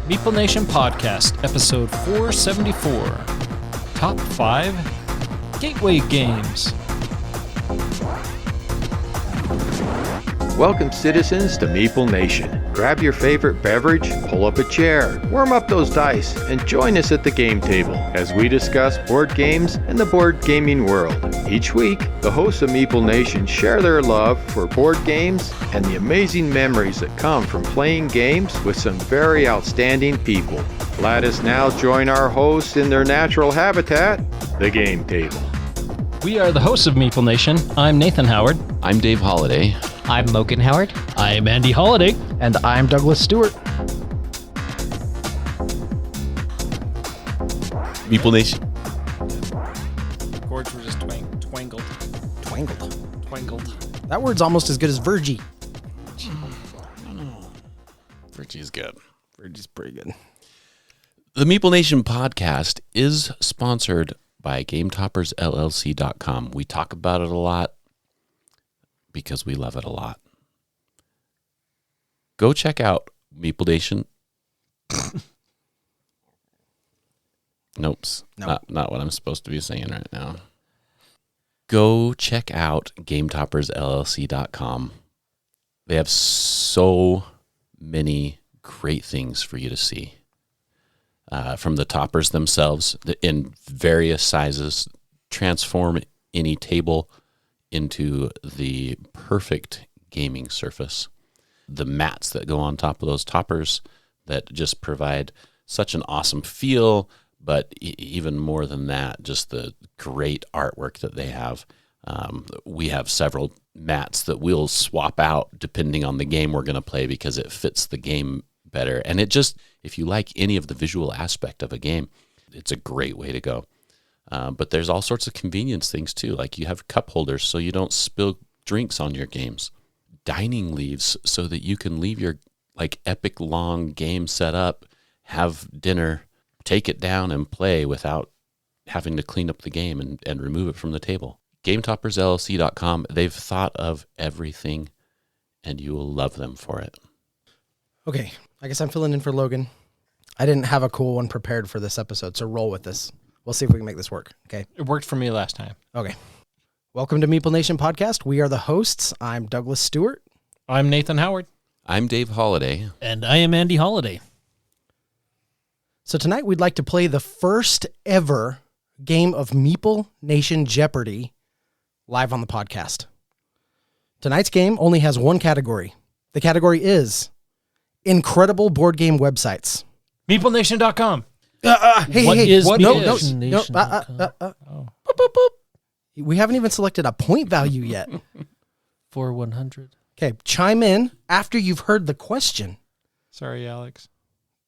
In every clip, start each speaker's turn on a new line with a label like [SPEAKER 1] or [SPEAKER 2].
[SPEAKER 1] Meeple Nation Podcast, episode 474. Top 5 Gateway Games.
[SPEAKER 2] Welcome, citizens, to Meeple Nation. Grab your favorite beverage, pull up a chair, warm up those dice, and join us at the game table as we discuss board games and the board gaming world. Each week, the hosts of Meeple Nation share their love for board games and the amazing memories that come from playing games with some very outstanding people. Let us now join our hosts in their natural habitat, the game table.
[SPEAKER 1] We are the hosts of Meeple Nation. I'm Nathan Howard.
[SPEAKER 3] I'm Dave Holliday.
[SPEAKER 4] I'm Mogan Howard.
[SPEAKER 1] I'm Andy Holliday.
[SPEAKER 4] And I'm Douglas Stewart.
[SPEAKER 3] Meeple Nation.
[SPEAKER 1] Chords were just twangled.
[SPEAKER 4] That word's almost as good as Virgie.
[SPEAKER 3] Virgie's good.
[SPEAKER 4] Virgie's pretty good.
[SPEAKER 3] The Meeple Nation podcast is sponsored by GameToppersLLC.com. We talk about it a lot because we love it a lot. Go check out Meeple Nation. Nope. Not what I'm supposed to be saying right now. Go check out GameToppersLLC.com. They have so many great things for you to see. From the toppers themselves in various sizes, transform any table into the perfect gaming surface. The mats that go on top of those toppers that just provide such an awesome feel, but even more than that, just the great artwork that they have. We have several mats that we'll swap out depending on the game we're going to play because it fits the game better. And it just, if you like any of the visual aspect of a game, it's a great way to go. But there's all sorts of convenience things too. Like you have cup holders so you don't spill drinks on your games. Dining leaves so that you can leave your like epic long game set up, have dinner, take it down and play without having to clean up the game and remove it from the table. GameToppersLLC.com, they've thought of everything and you will love them for it.
[SPEAKER 4] Okay, I guess I'm filling in for Logan. I didn't have a cool one prepared for this episode, so roll with this. We'll see if we can make this work, okay?
[SPEAKER 1] It worked for me last time.
[SPEAKER 4] Okay. Welcome to Meeple Nation Podcast. We are the hosts. I'm Douglas Stewart.
[SPEAKER 1] I'm Nathan Howard.
[SPEAKER 3] I'm Dave Holliday.
[SPEAKER 1] And I am Andy Holliday.
[SPEAKER 4] So tonight we'd like to play the first ever game of Meeple Nation Jeopardy live on the podcast. Tonight's game only has one category. The category is incredible board game websites.
[SPEAKER 1] MeepleNation.com.
[SPEAKER 4] We haven't even selected a point value yet.
[SPEAKER 1] For 100.
[SPEAKER 4] Okay, chime in after you've heard the question.
[SPEAKER 1] Sorry, Alex.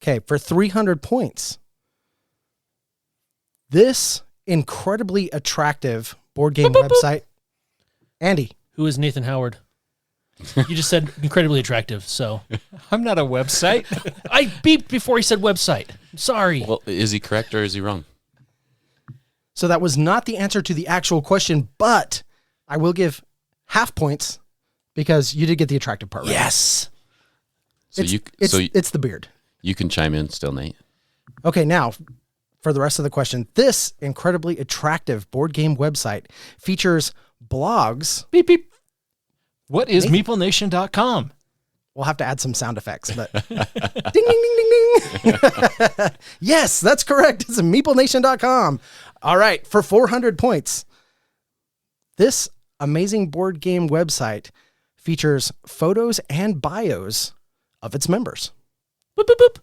[SPEAKER 4] Okay, for 300 points. This incredibly attractive board game website. Andy.
[SPEAKER 5] Who is Nathan Howard? You just said incredibly attractive, so.
[SPEAKER 1] I'm not a website.
[SPEAKER 5] I beeped before he said website. Sorry.
[SPEAKER 3] Well, is he correct or is he wrong?
[SPEAKER 4] So that was not the answer to the actual question, but I will give half points because you did get the attractive part right.
[SPEAKER 5] Yes.
[SPEAKER 4] It's the beard.
[SPEAKER 3] You can chime in still, Nate.
[SPEAKER 4] Okay, now for the rest of the question. This incredibly attractive board game website features blogs.
[SPEAKER 1] Beep, beep. What is MeepleNation.com?
[SPEAKER 4] We'll have to add some sound effects, but ding, ding, ding, ding, ding. Yes, that's correct. It's MeepleNation.com. All right, for 400 points. This amazing board game website features photos and bios of its members. Boop, boop, boop.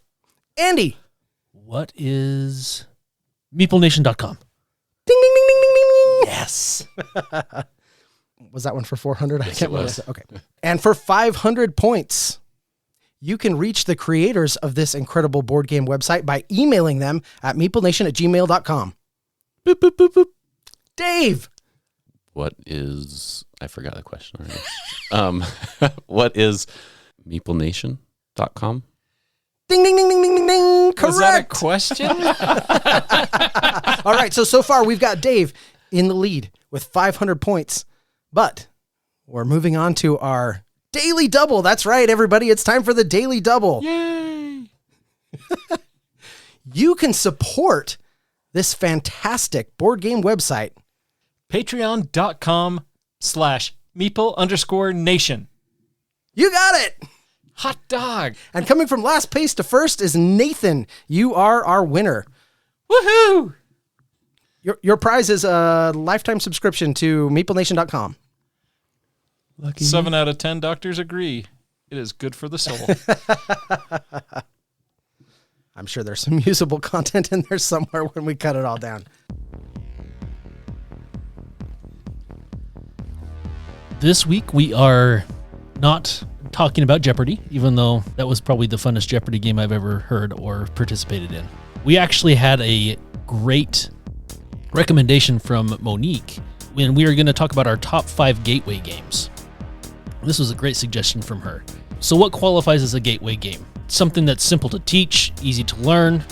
[SPEAKER 4] Andy.
[SPEAKER 5] What is MeepleNation.com?
[SPEAKER 4] Ding, ding, ding, ding, ding, ding.
[SPEAKER 5] Yes.
[SPEAKER 4] Was that one for 400?
[SPEAKER 3] Yes, it was.
[SPEAKER 4] Okay. And for 500 points, you can reach the creators of this incredible board game website by emailing them at meeplenation@gmail.com. Boop, boop, boop, boop. Dave.
[SPEAKER 3] What is, I forgot the question already. What is MeepleNation.com?
[SPEAKER 4] Ding, ding, ding, ding, ding, ding, ding. Correct.
[SPEAKER 1] Was that a question?
[SPEAKER 4] All right. So far we've got Dave in the lead with 500 points, but we're moving on to our daily double. That's right, everybody. It's time for the daily double.
[SPEAKER 1] Yay.
[SPEAKER 4] You can support this fantastic board game website.
[SPEAKER 1] Patreon.com/Meeple_Nation.
[SPEAKER 4] You got it.
[SPEAKER 1] Hot dog.
[SPEAKER 4] And coming from last place to first is Nathan. You are our winner.
[SPEAKER 1] Woohoo!
[SPEAKER 4] Your prize is a lifetime subscription to MeepleNation.com.
[SPEAKER 5] Lucky
[SPEAKER 1] 7 out of 10 doctors agree. It is good for the soul.
[SPEAKER 4] I'm sure there's some usable content in there somewhere when we cut it all down.
[SPEAKER 5] This week we are not talking about Jeopardy, even though that was probably the funnest Jeopardy game I've ever heard or participated in. We actually had a great recommendation from Monique when we were going to talk about our top 5 gateway games. This was a great suggestion from her. So what qualifies as a gateway game? Something that's simple to teach, easy to learn,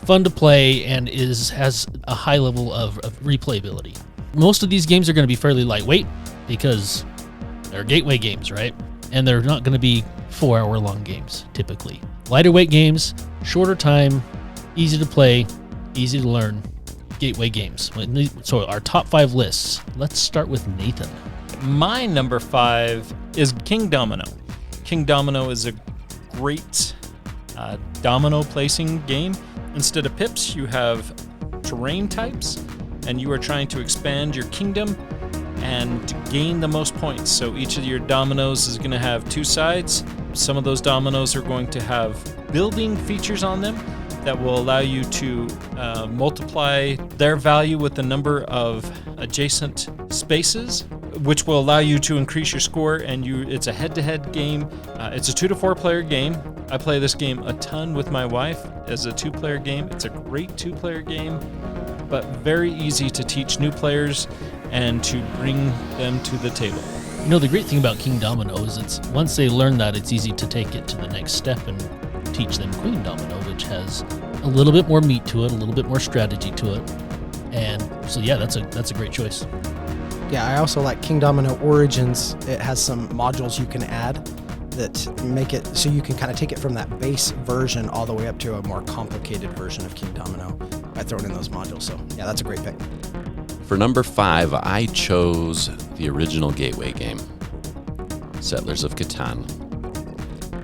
[SPEAKER 5] fun to play, and has a high level of replayability. Most of these games are going to be fairly lightweight because they're gateway games, right? And they're not going to be 4-hour long games, typically. Lighter weight games, shorter time, easy to play, easy to learn, gateway games. So our top 5 lists. Let's start with Nathan.
[SPEAKER 1] My number 5 is King Domino. King Domino is a great domino placing game. Instead of pips, you have terrain types, and you are trying to expand your kingdom and gain the most points. So each of your dominoes is going to have 2 sides. Some of those dominoes are going to have building features on them that will allow you to multiply their value with the number of adjacent spaces, which will allow you to increase your score. And it's a head-to-head game. It's a 2 to 4 player game. I play this game a ton with my wife as a 2-player game. It's a great 2-player game, but very easy to teach new players and to bring them to the table.
[SPEAKER 5] You know, the great thing about King Domino is it's once they learn that, it's easy to take it to the next step and teach them Queen Domino, which has a little bit more meat to it, a little bit more strategy to it. And so, yeah, that's a great choice.
[SPEAKER 4] Yeah, I also like King Domino Origins. It has some modules you can add that make it so you can kind of take it from that base version all the way up to a more complicated version of King Domino by throwing in those modules. So, yeah, that's a great pick.
[SPEAKER 3] For number 5, I chose the original gateway game, Settlers of Catan.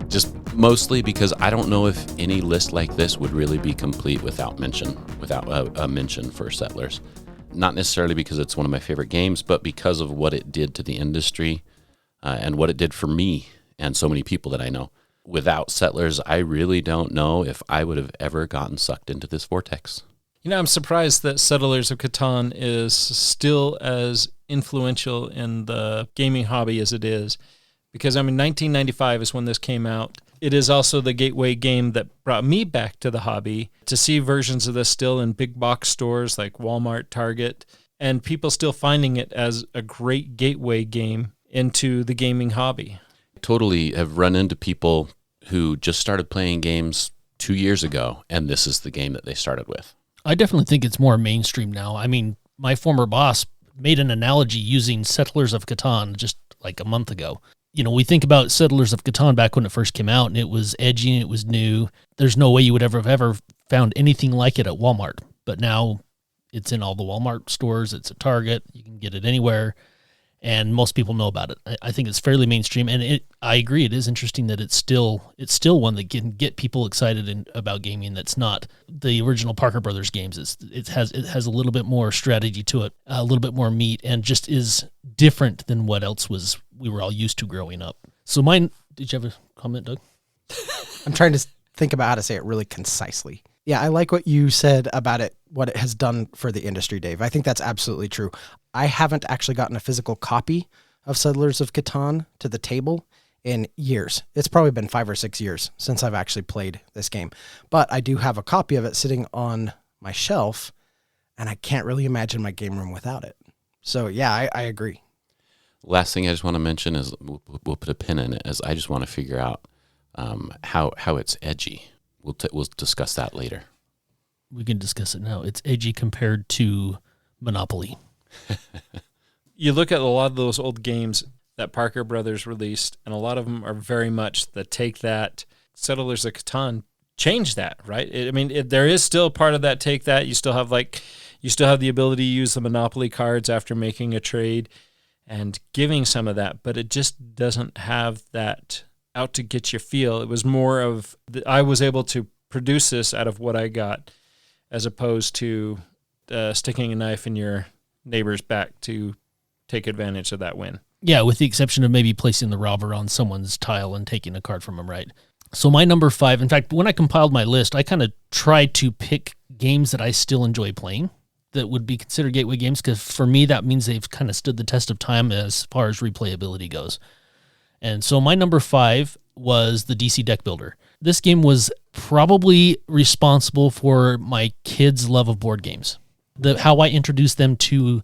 [SPEAKER 3] Just mostly because I don't know if any list like this would really be complete without a mention for Settlers. Not necessarily because it's one of my favorite games, but because of what it did to the industry and what it did for me and so many people that I know. Without Settlers, I really don't know if I would have ever gotten sucked into this vortex.
[SPEAKER 1] You know, I'm surprised that Settlers of Catan is still as influential in the gaming hobby as it is. Because, 1995 is when this came out. It is also the gateway game that brought me back to the hobby. To see versions of this still in big box stores like Walmart, Target, and people still finding it as a great gateway game into the gaming hobby.
[SPEAKER 3] Totally have run into people who just started playing games 2 years ago, and this is the game that they started with.
[SPEAKER 5] I definitely think it's more mainstream now. I mean, my former boss made an analogy using Settlers of Catan just like a month ago. You know, we think about Settlers of Catan back when it first came out, and it was edgy and it was new. There's no way you would have ever found anything like it at Walmart. But now it's in all the Walmart stores. It's at Target. You can get it anywhere. And most people know about it. I think it's fairly mainstream, and I agree. It is interesting that it's still one that can get people excited about gaming. That's not the original Parker Brothers games. It has a little bit more strategy to it, a little bit more meat, and just is different than what else we were all used to growing up. So mine. Did you have a comment, Doug?
[SPEAKER 4] I'm trying to think about how to say it really concisely. Yeah, I like what you said about it, what it has done for the industry, Dave. I think that's absolutely true. I haven't actually gotten a physical copy of Settlers of Catan to the table in years. It's probably been 5 or 6 years since I've actually played this game. But I do have a copy of it sitting on my shelf, and I can't really imagine my game room without it. So, yeah, I agree.
[SPEAKER 3] Last thing I just want to mention is we'll put a pin in it, as I just want to figure out how it's edgy. We'll discuss that later.
[SPEAKER 5] We can discuss it now. It's edgy compared to Monopoly.
[SPEAKER 1] You look at a lot of those old games that Parker Brothers released, and a lot of them are very much that take that Settlers of Catan change that, right? There is still part of that take that. You still have the ability to use the Monopoly cards after making a trade and giving some of that, but it just doesn't have that out to get you feel. It was more of, I was able to produce this out of what I got, as opposed to sticking a knife in your neighbor's back to take advantage of that win.
[SPEAKER 5] Yeah, with the exception of maybe placing the robber on someone's tile and taking a card from them, right? So my number 5, in fact, when I compiled my list, I kind of tried to pick games that I still enjoy playing that would be considered gateway games, because for me, that means they've kind of stood the test of time as far as replayability goes. And so my number 5 was the DC Deck Builder. This game was probably responsible for my kids' love of board games. How I introduced them to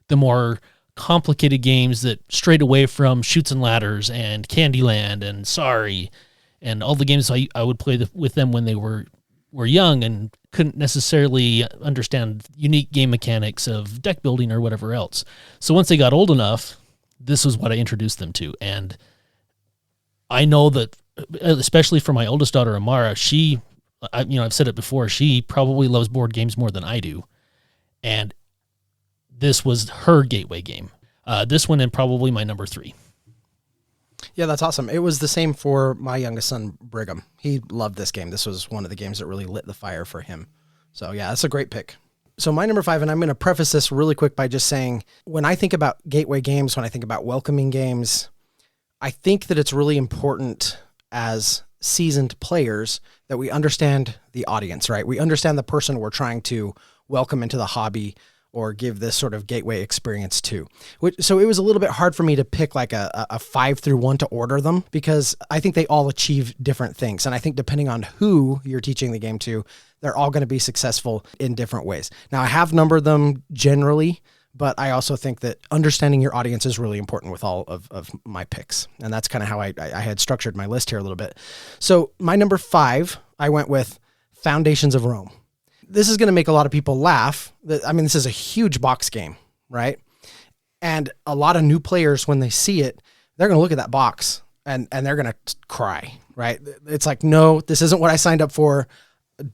[SPEAKER 5] the more complicated games that strayed away from Chutes and Ladders and Candyland and Sorry and all the games I would play with them when they were young and couldn't necessarily understand unique game mechanics of deck building or whatever else. So once they got old enough, this was what I introduced them to. And I know that, especially for my oldest daughter, Amara, I've said it before, she probably loves board games more than I do. And this was her gateway game. This one and probably my number 3.
[SPEAKER 4] Yeah, that's awesome. It was the same for my youngest son, Brigham. He loved this game. This was one of the games that really lit the fire for him. So yeah, that's a great pick. So my number 5, and I'm going to preface this really quick by just saying, when I think about gateway games, when I think about welcoming games, I think that it's really important as seasoned players that we understand the audience, right? We understand the person we're trying to welcome into the hobby or give this sort of gateway experience to. So it was a little bit hard for me to pick like a 5 through 1 to order them, because I think they all achieve different things. And I think depending on who you're teaching the game to, they're all going to be successful in different ways. Now, I have numbered them generally, but I also think that understanding your audience is really important with all of my picks. And that's kind of how I had structured my list here a little bit. So my number 5, I went with Foundations of Rome. This is going to make a lot of people laugh. This is a huge box game, right? And a lot of new players, when they see it, they're going to look at that box and they're going to cry, right? It's like, no, this isn't what I signed up for.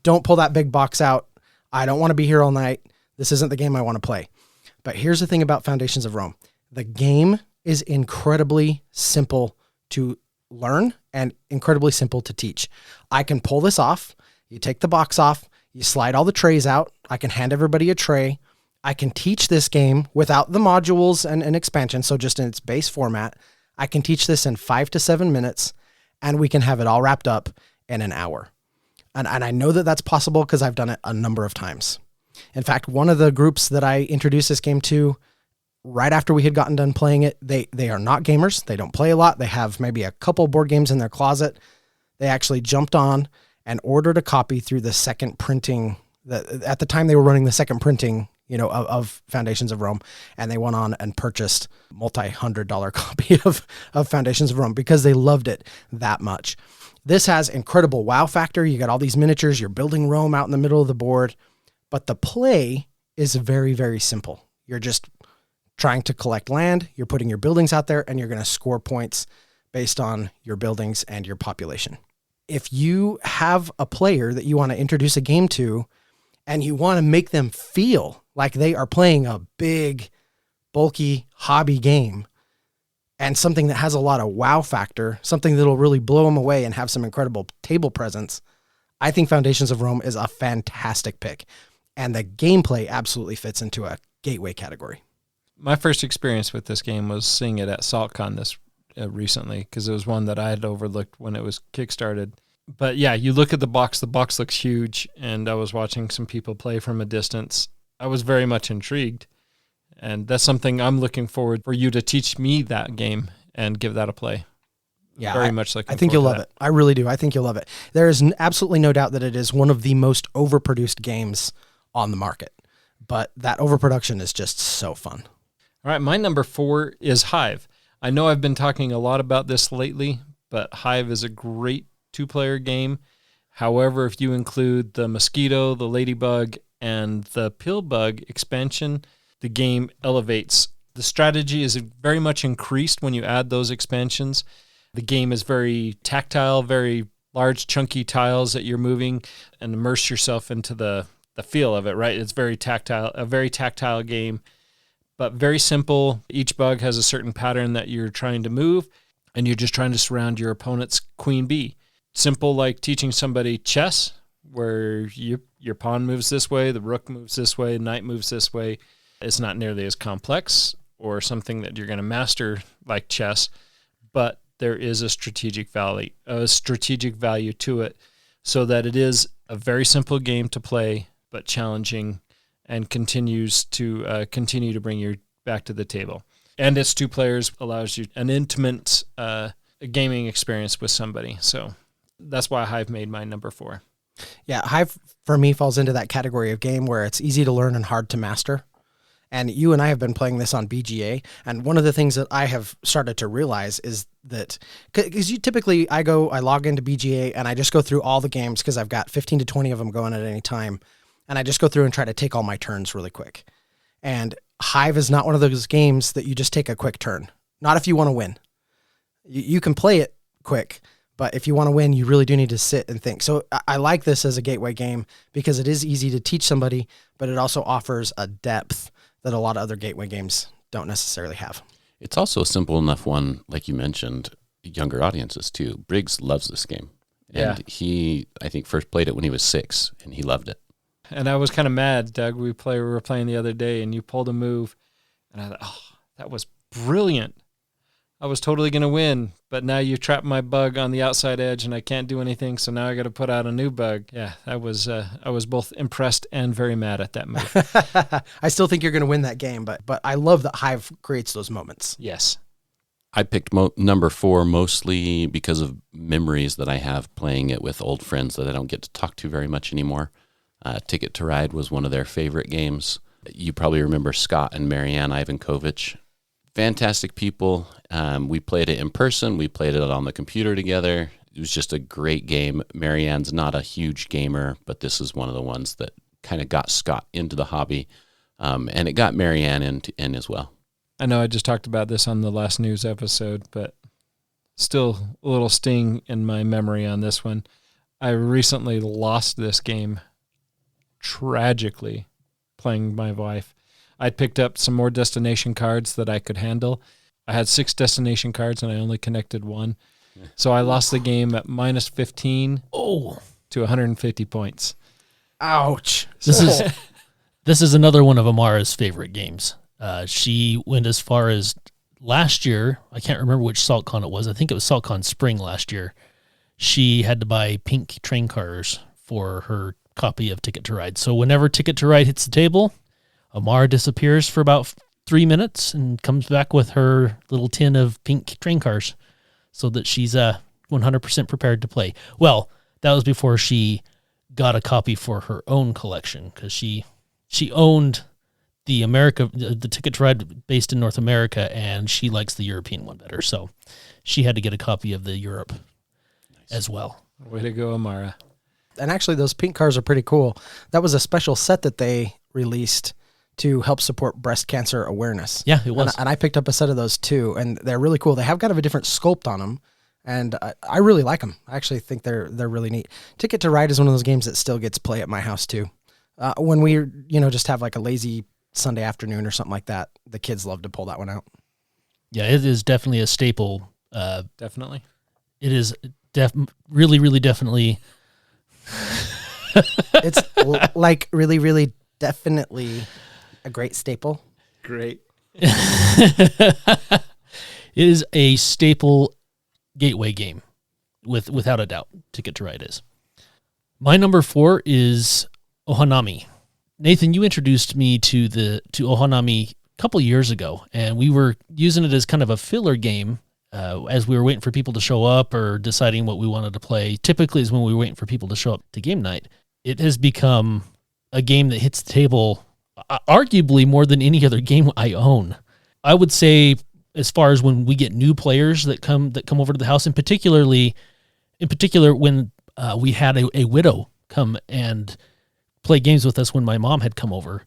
[SPEAKER 4] Don't pull that big box out. I don't want to be here all night. This isn't the game I want to play. But here's the thing about Foundations of Rome. The game is incredibly simple to learn and incredibly simple to teach. I can pull this off. You take the box off. You slide all the trays out. I can hand everybody a tray. I can teach this game without the modules and expansion, so just in its base format. I can teach this in 5 to 7 minutes, and we can have it all wrapped up in an hour. And I know that that's possible because I've done it a number of times. In fact, one of the groups that I introduced this game to, right after we had gotten done playing it, they are not gamers. They don't play a lot. They have maybe a couple board games in their closet. They actually jumped on and ordered a copy through the second printing. At the time, they were running the second printing, of Foundations of Rome, and they went on and purchased multi-$100 copy of Foundations of Rome because they loved it that much. This has incredible wow factor. You got all these miniatures. You're building Rome out in the middle of the board, but the play is very, very simple. You're just trying to collect land. You're putting your buildings out there, and you're going to score points based on your buildings and your population. If you have a player that you want to introduce a game to and you want to make them feel like they are playing a big, bulky hobby game and something that has a lot of wow factor, something that'll really blow them away and have some incredible table presence, I think Foundations of Rome is a fantastic pick. And the gameplay absolutely fits into a gateway category.
[SPEAKER 1] My first experience with this game was seeing it at SaltCon recently, because it was one that I had overlooked when it was kickstarted. But yeah, you look at the box looks huge, and I was watching some people play from a distance. I was very much intrigued, and that's something I'm looking forward for you to teach me that game and give that a play.
[SPEAKER 4] Yeah,
[SPEAKER 1] very much looking
[SPEAKER 4] I think you'll love it. I really do. I think you'll love it. There is absolutely no doubt that it is one of the most overproduced games on the market, but that overproduction is just so fun.
[SPEAKER 1] All right, my number 4 is Hive. I know I've been talking a lot about this lately, but Hive is a great 2-player game. However, if you include the Mosquito, the Ladybug, and the Pillbug expansion, the game elevates. The strategy is very much increased when you add those expansions. The game is very tactile, a large chunky tiles that you're moving and immerse yourself into the feel of it, right? It's a very tactile game, but very simple. Each bug has a certain pattern that you're trying to move, and you're just trying to surround your opponent's queen bee. Simple, like teaching somebody chess, where your pawn moves this way, the rook moves this way, the knight moves this way. It's not nearly as complex or something that you're going to master like chess, but there is a strategic value to it, so that it is a very simple game to play, but challenging, and continue to bring you back to the table. And it's 2 players, allows you an intimate gaming experience with somebody. So that's why Hive made my number 4.
[SPEAKER 4] Yeah, Hive for me falls into that category of game where it's easy to learn and hard to master. And you and I have been playing this on BGA. And one of the things that I have started to realize is that, because I log into BGA and I just go through all the games, because I've got 15 to 20 of them going at any time. And I just go through and try to take all my turns really quick. And Hive is not one of those games that you just take a quick turn. Not if you want to win. You can play it quick, but if you want to win, you really do need to sit and think. So I like this as a gateway game because it is easy to teach somebody, but it also offers a depth that a lot of other gateway games don't necessarily have.
[SPEAKER 3] It's also a simple enough one, like you mentioned, younger audiences too. Briggs loves this game. And he, I think, first played it when he was 6, and he loved it.
[SPEAKER 1] And I was kind of mad, Doug. We were playing the other day, and you pulled a move, and I thought, oh, that was brilliant. I was totally going to win, but now you trapped my bug on the outside edge, and I can't do anything, so now I got to put out a new bug. Yeah, I was both impressed and very mad at that move.
[SPEAKER 4] I still think you're going to win that game, but I love that Hive creates those moments.
[SPEAKER 1] Yes.
[SPEAKER 3] I picked number 4 mostly because of memories that I have playing it with old friends that I don't get to talk to very much anymore. Ticket to Ride was one of their favorite games. You probably remember Scott and Marianne Ivankovich. Fantastic people. We played it in person. We played it on the computer together. It was just a great game. Marianne's not a huge gamer, but this is one of the ones that kind of got Scott into the hobby, and it got Marianne in as well.
[SPEAKER 1] I know I just talked about this on the last news episode, but still a little sting in my memory on this one. I recently lost this game tragically playing my wife. I'd picked up some more destination cards that I could handle. I had 6 destination cards and I only connected 1. So I lost the game at minus 15 to 150 points.
[SPEAKER 4] Ouch.
[SPEAKER 5] This is another one of Amara's favorite games. She went as far as last year. I can't remember which SaltCon it was. I think it was SaltCon Spring last year. She had to buy pink train cars for her copy of Ticket to Ride. So whenever Ticket to Ride hits the table, Amara disappears for about 3 minutes and comes back with her little tin of pink train cars so that she's 100% prepared to play. Well, that was before she got a copy for her own collection, because she owned the Ticket to Ride based in North America, and she likes the European one better. So she had to get a copy of the Europe as well.
[SPEAKER 1] Way to go, Amara.
[SPEAKER 4] And actually, those pink cars are pretty cool. That was a special set that they released to help support breast cancer awareness.
[SPEAKER 5] Yeah, it was.
[SPEAKER 4] And I picked up a set of those too, and they're really cool. They have kind of a different sculpt on them, and I really like them. I actually think they're really neat. Ticket to Ride is one of those games that still gets play at my house too. When we just have like a lazy Sunday afternoon or something like that, the kids love to pull that one out.
[SPEAKER 5] Yeah, it is definitely a staple.
[SPEAKER 1] Definitely.
[SPEAKER 5] It is really, really definitely.
[SPEAKER 4] It's like really, really definitely a great staple.
[SPEAKER 1] Great.
[SPEAKER 5] It is a staple gateway game, without a doubt. Ticket to Ride is. My number 4 is Ohanami. Nathan, you introduced me to Ohanami a couple years ago, and we were using it as kind of a filler game as we were waiting for people to show up or deciding what we wanted to play. Typically is when we were waiting for people to show up to game night. It has become a game that hits the table arguably more than any other game I own. I would say, as far as when we get new players that come over to the house, in particular when we had a widow come and play games with us when my mom had come over,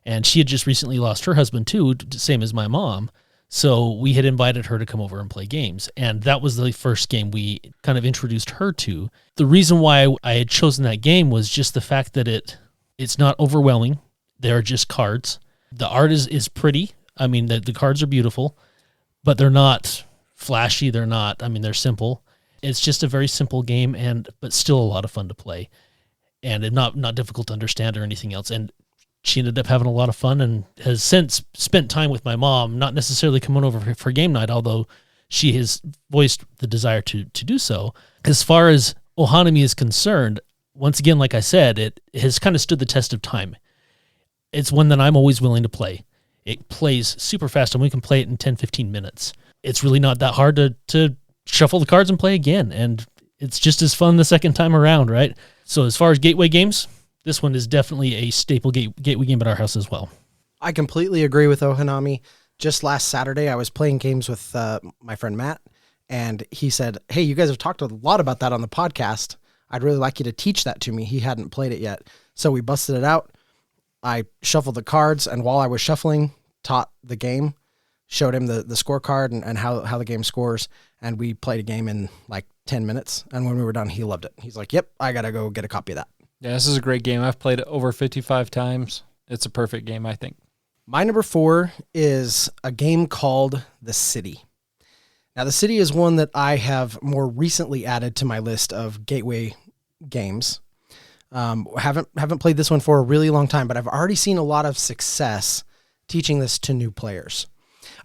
[SPEAKER 5] and she had just recently lost her husband too, same as my mom. So we had invited her to come over and play games. And that was the first game we kind of introduced her to. The reason why I had chosen that game was just the fact that it's not overwhelming. They're just cards. The art is pretty. I mean, the cards are beautiful, but they're not flashy. They're simple. It's just a very simple game, but still a lot of fun to play. And not difficult to understand or anything else. And she ended up having a lot of fun and has since spent time with my mom, not necessarily coming over for game night, although she has voiced the desire to do so. As far as Ohanami is concerned, once again, like I said, it has kind of stood the test of time. It's one that I'm always willing to play. It plays super fast, and we can play it in 10, 15 minutes. It's really not that hard to shuffle the cards and play again, and it's just as fun the second time around, right? So as far as gateway games, this one is definitely a staple gateway game at our house as well.
[SPEAKER 4] I completely agree with Ohanami. Just last Saturday, I was playing games with my friend Matt, and he said, hey, you guys have talked a lot about that on the podcast. I'd really like you to teach that to me. He hadn't played it yet. So we busted it out. I shuffled the cards, and while I was shuffling, taught the game, showed him the scorecard and how the game scores, and we played a game in like 10 minutes. And when we were done, he loved it. He's like, yep, I got to go get a copy of that.
[SPEAKER 1] Yeah, this is a great game. I've played it over 55 times. It's a perfect game, I think.
[SPEAKER 4] My number 4 is a game called The City. Now, The City is one that I have more recently added to my list of gateway games. Haven't played this one for a really long time, but I've already seen a lot of success teaching this to new players.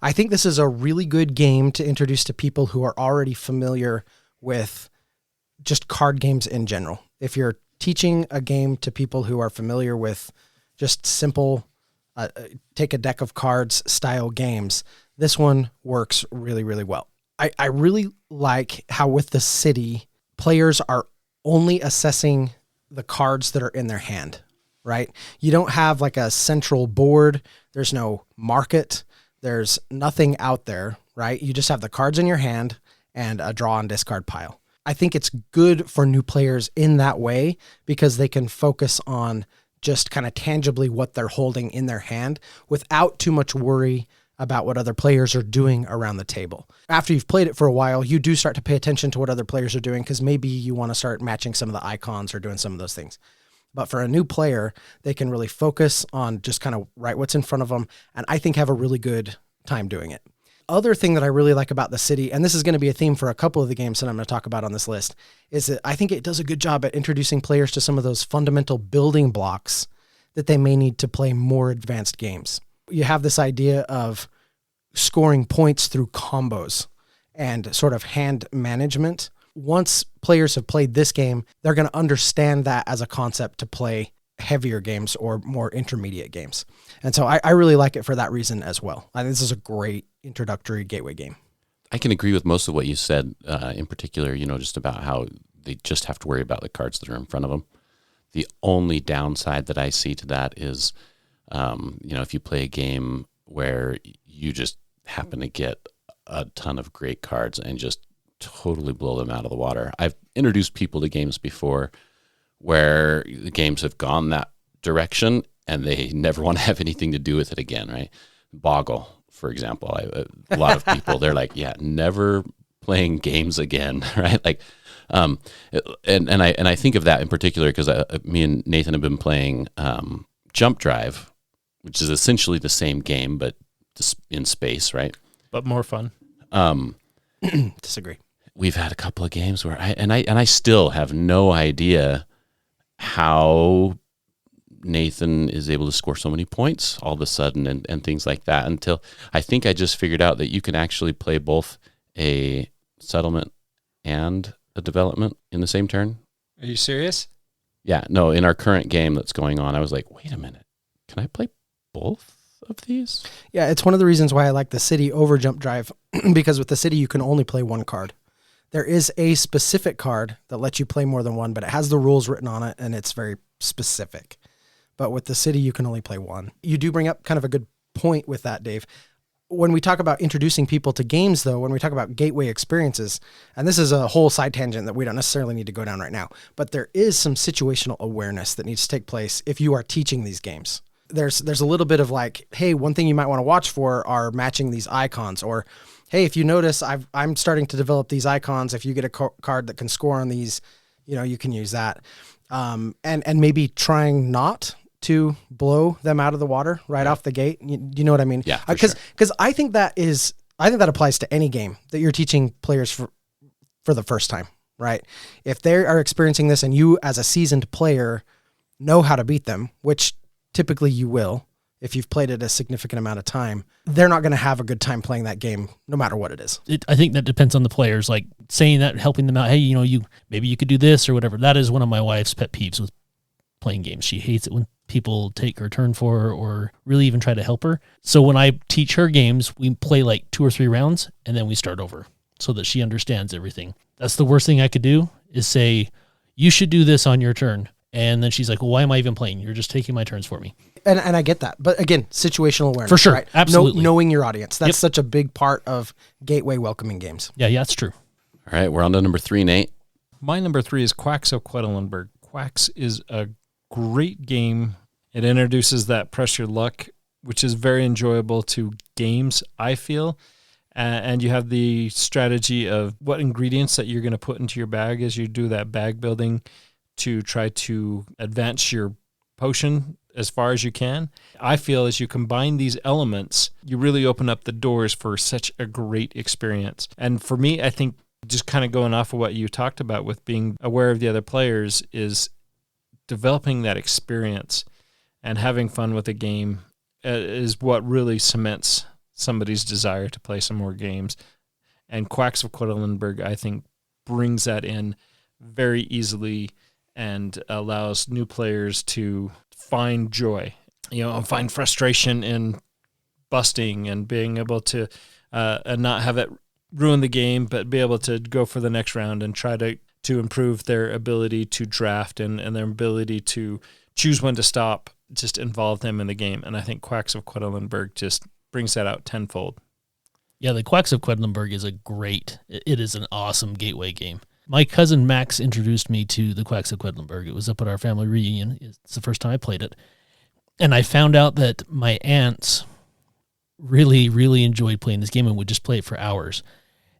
[SPEAKER 4] I think this is a really good game to introduce to people who are already familiar with just card games in general. If you're teaching a game to people who are familiar with just simple take a deck of cards style games, this one works really, really well. I really like how with The City, players are only assessing the cards that are in their hand, right? You don't have like a central board. There's no market. There's nothing out there, right? You just have the cards in your hand and a draw and discard pile. I think it's good for new players in that way because they can focus on just kind of tangibly what they're holding in their hand without too much worry about what other players are doing around the table. After you've played it for a while, you do start to pay attention to what other players are doing because maybe you want to start matching some of the icons or doing some of those things. But for a new player, they can really focus on just kind of write what's in front of them and I think have a really good time doing it. Other thing that I really like about The City, and this is going to be a theme for a couple of the games that I'm going to talk about on this list, is that I think it does a good job at introducing players to some of those fundamental building blocks that they may need to play more advanced games. You have this idea of scoring points through combos and sort of hand management. Once players have played this game, they're going to understand that as a concept to play heavier games or more intermediate games. And so I really like it for that reason as well. I think this is a great introductory gateway game.
[SPEAKER 3] I can agree with most of what you said, in particular, just about how they just have to worry about the cards that are in front of them. The only downside that I see to that is, if you play a game where you just happen to get a ton of great cards and just totally blow them out of the water. I've introduced people to games before where the games have gone that direction and they never want to have anything to do with it again, right? Boggle, for example. A lot of people, they're like, yeah, never playing games again, right? Like, and I think of that in particular because me and Nathan have been playing Jump Drive, which is essentially the same game, but in space, right?
[SPEAKER 1] But more fun.
[SPEAKER 4] Disagree.
[SPEAKER 3] We've had a couple of games where I still have no idea how Nathan is able to score so many points all of a sudden and things like that until I think I just figured out that you can actually play both a settlement and a development in the same turn.
[SPEAKER 1] Are you serious?
[SPEAKER 3] Yeah, no, in our current game that's going on, I was like, wait a minute, can I play both of these?
[SPEAKER 4] Yeah, it's one of the reasons why I like The City over Jump Drive because with The City, you can only play one card. There is a specific card that lets you play more than one, but it has the rules written on it and it's very specific. But with The City, you can only play one. You do bring up kind of a good point with that, Dave. When we talk about introducing people to games, though, when we talk about gateway experiences, and this is a whole side tangent that we don't necessarily need to go down right now, but there is some situational awareness that needs to take place if you are teaching these games. There's a little bit of like, hey, one thing you might want to watch for are matching these icons, or hey, if you notice, I'm starting to develop these icons. If you get a card that can score on these, you can use that. And maybe trying not to blow them out of the water right off the gate. You know what I mean?
[SPEAKER 3] Yeah,
[SPEAKER 4] because I think that applies to any game that you're teaching players for the first time, right? If they are experiencing this and you as a seasoned player know how to beat them, which typically you will, if you've played it a significant amount of time, they're not going to have a good time playing that game, no matter what it is.
[SPEAKER 5] I think that depends on the players, like saying that, helping them out. Hey, maybe you could do this or whatever. That is one of my wife's pet peeves with playing games. She hates it when people take her turn for her or really even try to help her. So when I teach her games, we play like 2 or 3 rounds and then we start over so that she understands everything. That's the worst thing I could do, is say, you should do this on your turn. And then she's like, well, why am I even playing? You're just taking my turns for me.
[SPEAKER 4] And I get that. But again, situational awareness.
[SPEAKER 5] For sure.
[SPEAKER 4] Right?
[SPEAKER 5] Absolutely.
[SPEAKER 4] Knowing your audience. That's such a big part of gateway welcoming games.
[SPEAKER 5] Yeah, that's true.
[SPEAKER 3] All right, we're on to number 3, Nate.
[SPEAKER 1] My number 3 is Quacks of Quedlinburg. Quacks is a great game. It introduces that press your luck, which is very enjoyable to games, I feel. And you have the strategy of what ingredients that you're going to put into your bag as you do that bag building to try to advance your potion as far as you can. I feel as you combine these elements, you really open up the doors for such a great experience. And for me, I think just kind of going off of what you talked about with being aware of the other players is developing that experience and having fun with a game is what really cements somebody's desire to play some more games. And Quacks of Quedlinburg, I think, brings that in very easily and allows new players to find joy, and find frustration in busting and being able to and not have it ruin the game, but be able to go for the next round and try to improve their ability to draft and their ability to choose when to stop, just involve them in the game. And I think Quacks of Quedlinburg just brings that out tenfold.
[SPEAKER 5] Yeah, the Quacks of Quedlinburg is it is an awesome gateway game. My cousin Max introduced me to the Quacks of Quedlinburg. It was up at our family reunion. It's the first time I played it. And I found out that my aunts really, really enjoyed playing this game and would just play it for hours.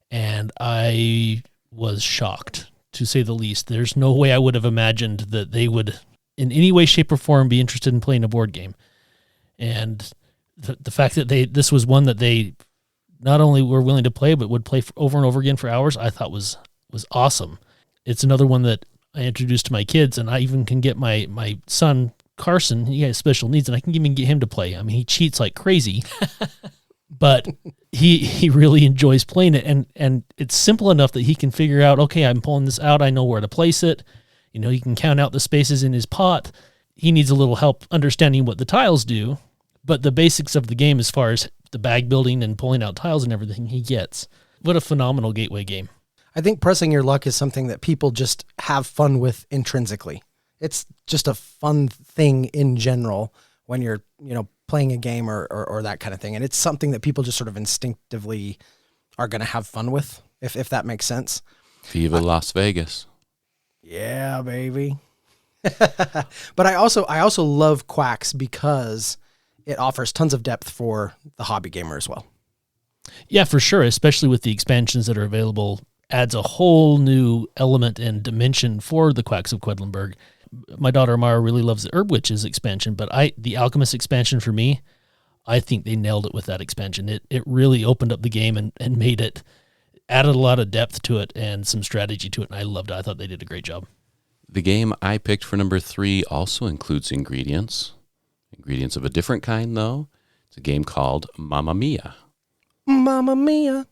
[SPEAKER 5] And I was shocked, to say the least. There's no way I would have imagined that they would, in any way, shape, or form, be interested in playing a board game. And the fact that this was one that they not only were willing to play, but would play over and over again for hours, I thought was awesome. It's another one that I introduced to my kids, and I even can get my son, Carson, he has special needs, and I can even get him to play. I mean, he cheats like crazy, but he really enjoys playing it, and it's simple enough that he can figure out, okay, I'm pulling this out, I know where to place it. He can count out the spaces in his pot. He needs a little help understanding what the tiles do, but the basics of the game as far as the bag building and pulling out tiles and everything, he gets. What a phenomenal gateway game.
[SPEAKER 4] I think pressing your luck is something that people just have fun with intrinsically. It's just a fun thing in general when you're, playing a game or that kind of thing. And it's something that people just sort of instinctively are going to have fun with, if that makes sense.
[SPEAKER 3] Viva Las Vegas.
[SPEAKER 4] Yeah, baby. But I also love Quacks because it offers tons of depth for the hobby gamer as well.
[SPEAKER 5] Yeah, for sure, especially with the expansions that are available. Adds a whole new element and dimension for the Quacks of Quedlinburg. My daughter Mara really loves the Herb Witches expansion, but the Alchemist expansion for me, I think they nailed it with that expansion. It really opened up the game and made it, added a lot of depth to it and some strategy to it, and I loved it. I thought they did a great job.
[SPEAKER 3] The game I picked for number 3 also includes ingredients. Ingredients of a different kind, though. It's a game called Mamma Mia.
[SPEAKER 4] Mamma Mia.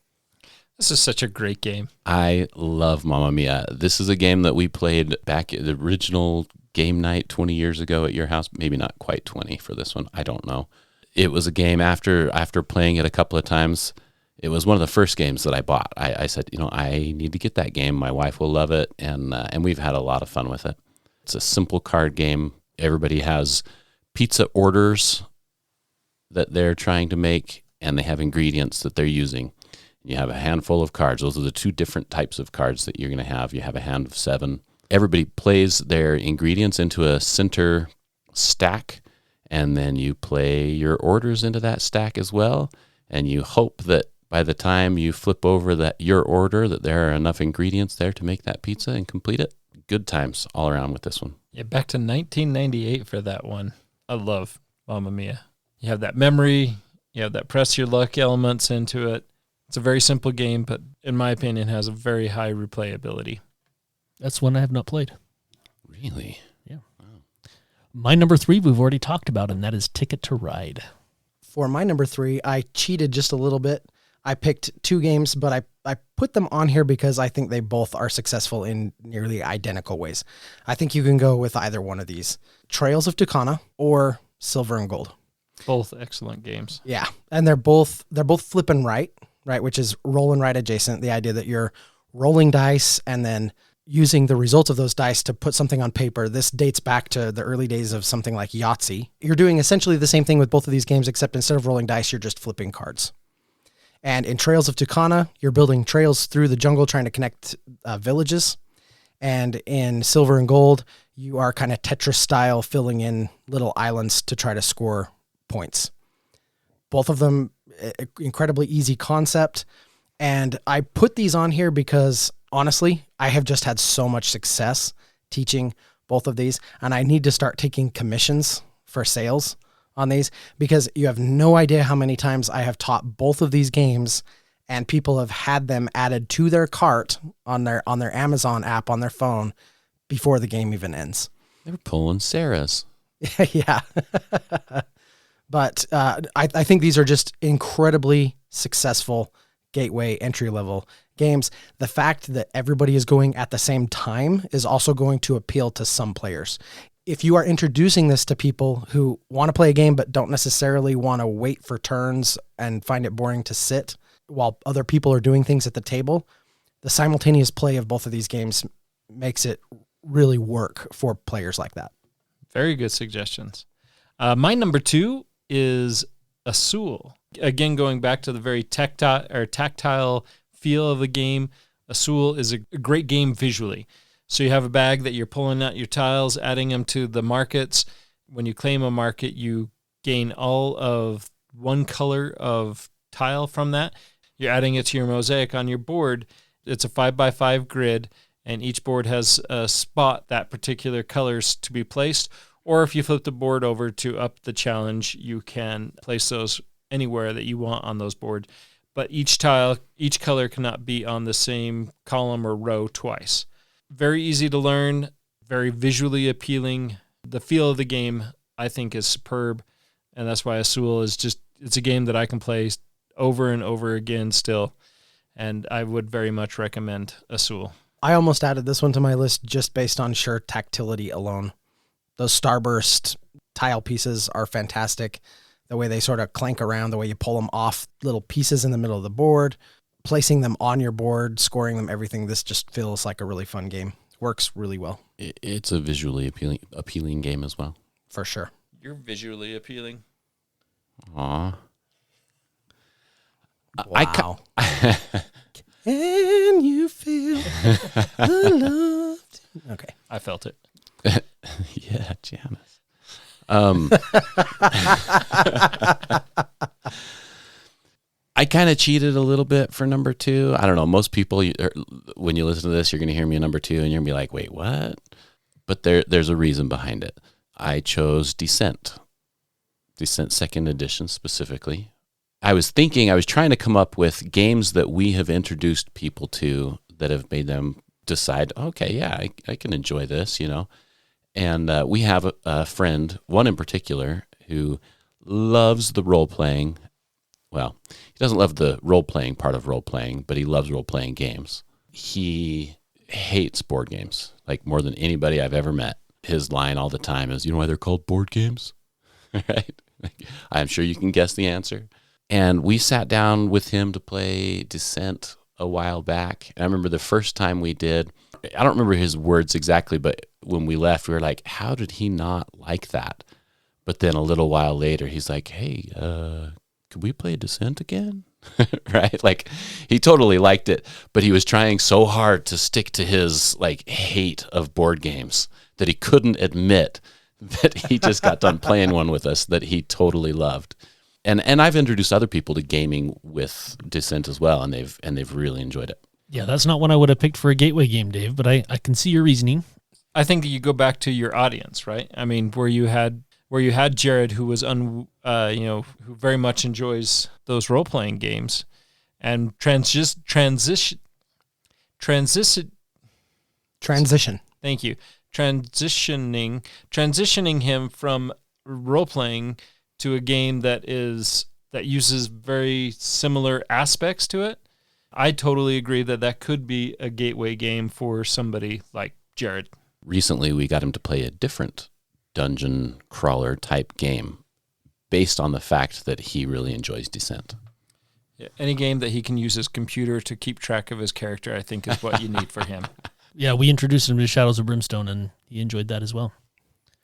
[SPEAKER 1] This is such a great game.
[SPEAKER 3] I love Mamma Mia. This is a game that we played back at the original game night 20 years ago at your house. Maybe not quite 20 for this one. I don't know. It was a game after playing it a couple of times. It was one of the first games that I bought. I said, I need to get that game. My wife will love it, and we've had a lot of fun with it. It's a simple card game. Everybody has pizza orders that they're trying to make, and they have ingredients that they're using. You have a handful of cards. Those are the 2 different types of cards that you're going to have. You have a hand of 7. Everybody plays their ingredients into a center stack, and then you play your orders into that stack as well, and you hope that by the time you flip over your order that there are enough ingredients there to make that pizza and complete it. Good times all around with this one.
[SPEAKER 1] Yeah, back to 1998 for that one. I love Mamma Mia. You have that memory, you have that press your luck elements into it. It's a very simple game, but in my opinion, has a very high replayability.
[SPEAKER 5] That's one I have not played.
[SPEAKER 3] Really?
[SPEAKER 5] Yeah. Wow. My number 3 we've already talked about, and that is Ticket to Ride.
[SPEAKER 4] For my number 3, I cheated just a little bit. I picked 2 games, but I put them on here because I think they both are successful in nearly identical ways. I think you can go with either one of these. Trails of Tucana or Silver and Gold.
[SPEAKER 1] Both excellent games.
[SPEAKER 4] Yeah, and they're both flip and right, which is roll and write adjacent. The idea that you're rolling dice and then using the results of those dice to put something on paper. This dates back to the early days of something like Yahtzee. You're doing essentially the same thing with both of these games, except instead of rolling dice, you're just flipping cards. And in Trails of Tucana, you're building trails through the jungle trying to connect villages. And in Silver and Gold, you are kind of Tetris style filling in little islands to try to score points. Both of them, incredibly easy concept. And I put these on here because, honestly, I have just had so much success teaching both of these. And I need to start taking commissions for sales on these, because you have no idea how many times I have taught both of these games and people have had them added to their cart on their Amazon app on their phone before the game even ends.
[SPEAKER 3] They were pulling Sarah's.
[SPEAKER 4] Yeah. But I think these are just incredibly successful gateway entry-level games. The fact that everybody is going at the same time is also going to appeal to some players. If you are introducing this to people who want to play a game but don't necessarily want to wait for turns and find it boring to sit while other people are doing things at the table, the simultaneous play of both of these games makes it really work for players like that.
[SPEAKER 1] Very good suggestions. My number 2 is Azul. Again, going back to the very tactile feel of the game, Azul is a great game visually. So you have a bag that you're pulling out your tiles, adding them to the markets. When you claim a market, you gain all of one color of tile from that. You're adding it to your mosaic on your board. It's a 5x5 grid, and each board has a spot that particular colors to be placed. Or if you flip the board over to up the challenge, you can place those anywhere that you want on those boards. But each color cannot be on the same column or row twice. Very easy to learn, very visually appealing. The feel of the game, I think, is superb, and that's why Azul is it's a game that I can play over and over again still, and I would very much recommend Azul.
[SPEAKER 4] I almost added this one to my list just based on sheer tactility alone. Those starburst tile pieces are fantastic. The way they sort of clank around, the way you pull them off little pieces in the middle of the board, placing them on your board, scoring them, everything. This just feels like a really fun game. Works really well.
[SPEAKER 3] It's a visually appealing game as well.
[SPEAKER 4] For sure.
[SPEAKER 1] You're visually appealing.
[SPEAKER 3] Aw.
[SPEAKER 4] Wow. Can you feel the love? Okay.
[SPEAKER 1] I felt it.
[SPEAKER 3] Yeah, Janice. I kind of cheated a little bit for number 2. I don't know. Most people, when you listen to this, you're going to hear me number 2 and you're going to be like, wait, what? But there's a reason behind it. I chose Descent 2nd edition specifically. I was trying to come up with games that we have introduced people to that have made them decide, okay, yeah, I can enjoy this, you know. And we have a friend, one in particular, who loves the role-playing. Well, he doesn't love the role-playing part of role-playing, but he loves role-playing games. He hates board games, like more than anybody I've ever met. His line all the time is, you know why they're called board games? Right? I'm sure you can guess the answer. And we sat down with him to play Descent a while back. And I remember the first time we did, I don't remember his words exactly, but when we left, we were like, how did he not like that? But then a little while later, he's like, hey, could we play Descent again? Right? Like, he totally liked it, but he was trying so hard to stick to his like hate of board games that he couldn't admit that he just got done playing one with us that he totally loved. And I've introduced other people to gaming with Descent as well, and they've really enjoyed it.
[SPEAKER 5] Yeah, that's not one I would have picked for a gateway game, Dave, but I can see your reasoning.
[SPEAKER 1] I think that you go back to your audience, right? I mean, where you had Jared, who was who very much enjoys those role playing games, and transition. Thank you. Transitioning him from role playing to a game that uses very similar aspects to it. I totally agree that could be a gateway game for somebody like Jared.
[SPEAKER 3] Recently, we got him to play a different dungeon crawler type game based on the fact that he really enjoys Descent.
[SPEAKER 1] Yeah, any game that he can use his computer to keep track of his character, I think, is what you need for him.
[SPEAKER 5] Yeah, we introduced him to Shadows of Brimstone, and he enjoyed that as well.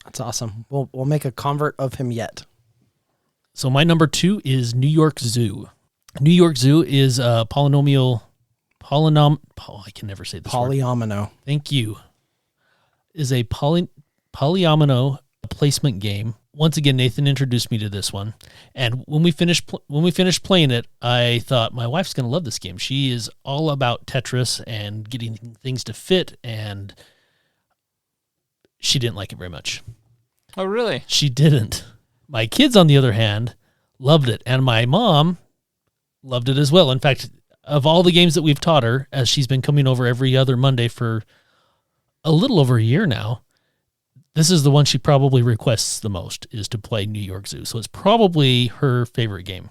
[SPEAKER 4] That's awesome. We'll make a convert of him yet.
[SPEAKER 5] So my number 2 is New York Zoo. New York Zoo is a I can never say this word.
[SPEAKER 4] Polyomino.
[SPEAKER 5] Thank you. Is a polyomino placement game. Once again, Nathan introduced me to this one, and when we finished playing it, I thought my wife's going to love this game. She is all about Tetris and getting things to fit, and she didn't like it very much.
[SPEAKER 1] Oh, really?
[SPEAKER 5] She didn't. My kids, on the other hand, loved it, and my mom loved it as well. In fact, of all the games that we've taught her, as she's been coming over every other Monday for a little over a year now, this is the one she probably requests the most, is to play New York Zoo. So it's probably her favorite game.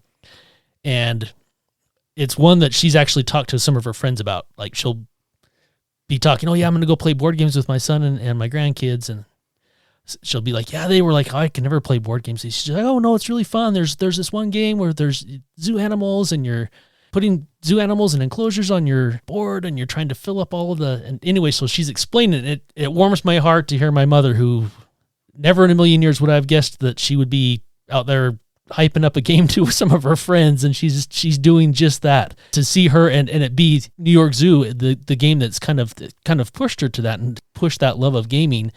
[SPEAKER 5] And it's one that she's actually talked to some of her friends about. Like, she'll be talking, oh yeah, I'm going to go play board games with my son and my grandkids. And she'll be like, yeah, they were like, oh, I can never play board games. She's like, oh no, it's really fun. There's this one game where there's zoo animals and you're putting zoo animals and enclosures on your board and you're trying to fill up all of the, and anyway, so she's explaining it. It warms my heart to hear my mother, who never in a million years would I have guessed that she would be out there hyping up a game to some of her friends, and she's doing just that. To see her and it be New York Zoo, the game that's kind of pushed her to that and pushed that love of gaming.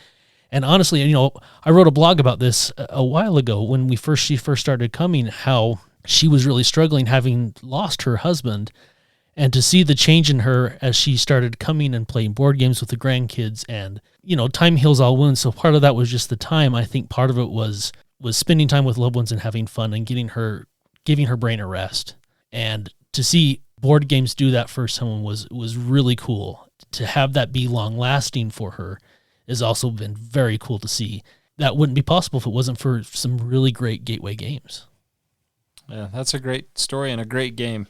[SPEAKER 5] And honestly, I wrote a blog about this a while ago when she first started coming, how she was really struggling, having lost her husband, and to see the change in her as she started coming and playing board games with the grandkids. And time heals all wounds, so part of that was just the time. I think part of it was spending time with loved ones and having fun and giving her brain a rest. And to see board games do that for someone was really cool. To have that be long lasting for her has also been very cool to see. That wouldn't be possible if it wasn't for some really great gateway games.
[SPEAKER 1] Yeah, that's a great story and a great game.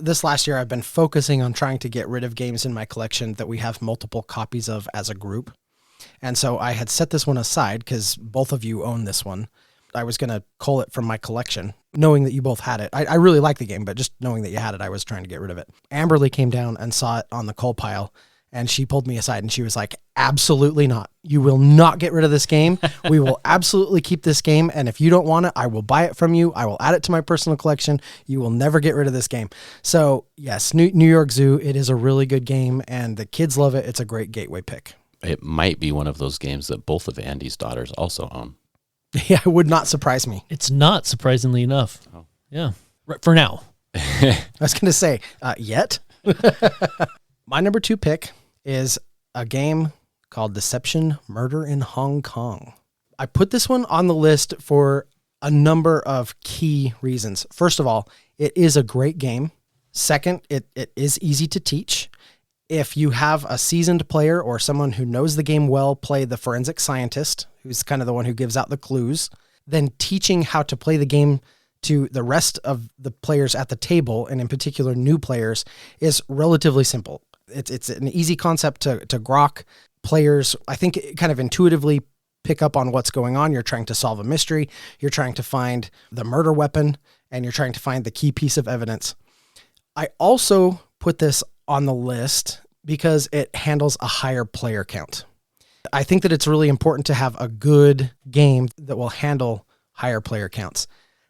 [SPEAKER 4] This last year, I've been focusing on trying to get rid of games in my collection that we have multiple copies of as a group. And so I had set this one aside because both of you own this one. I was going to cull it from my collection, knowing that you both had it. I really like the game, but just knowing that you had it, I was trying to get rid of it. Amberly came down and saw it on the cull pile, and she pulled me aside and she was like, absolutely not. You will not get rid of this game. We will absolutely keep this game. And if you don't want it, I will buy it from you. I will add it to my personal collection. You will never get rid of this game. So yes, New York Zoo, it is a really good game and the kids love it. It's a great gateway pick.
[SPEAKER 3] It might be one of those games that both of Andy's daughters also own.
[SPEAKER 4] Yeah, it would not surprise me.
[SPEAKER 5] It's not, surprisingly enough. Oh. Yeah, for now.
[SPEAKER 4] I was going to say, yet. My number 2 pick is a game called Deception Murder in Hong Kong. I put this one on the list for a number of key reasons. First of all, it is a great game. Second, it is easy to teach. If you have a seasoned player or someone who knows the game well play the forensic scientist, who's kind of the one who gives out the clues, then teaching how to play the game to the rest of the players at the table, and in particular new players, is relatively simple. It's an easy concept to grok. Players, I think, kind of intuitively pick up on what's going on. You're trying to solve a mystery. You're trying to find the murder weapon, and you're trying to find the key piece of evidence. I also put this on the list because it handles a higher player count. I think that it's really important to have a good game that will handle higher player counts.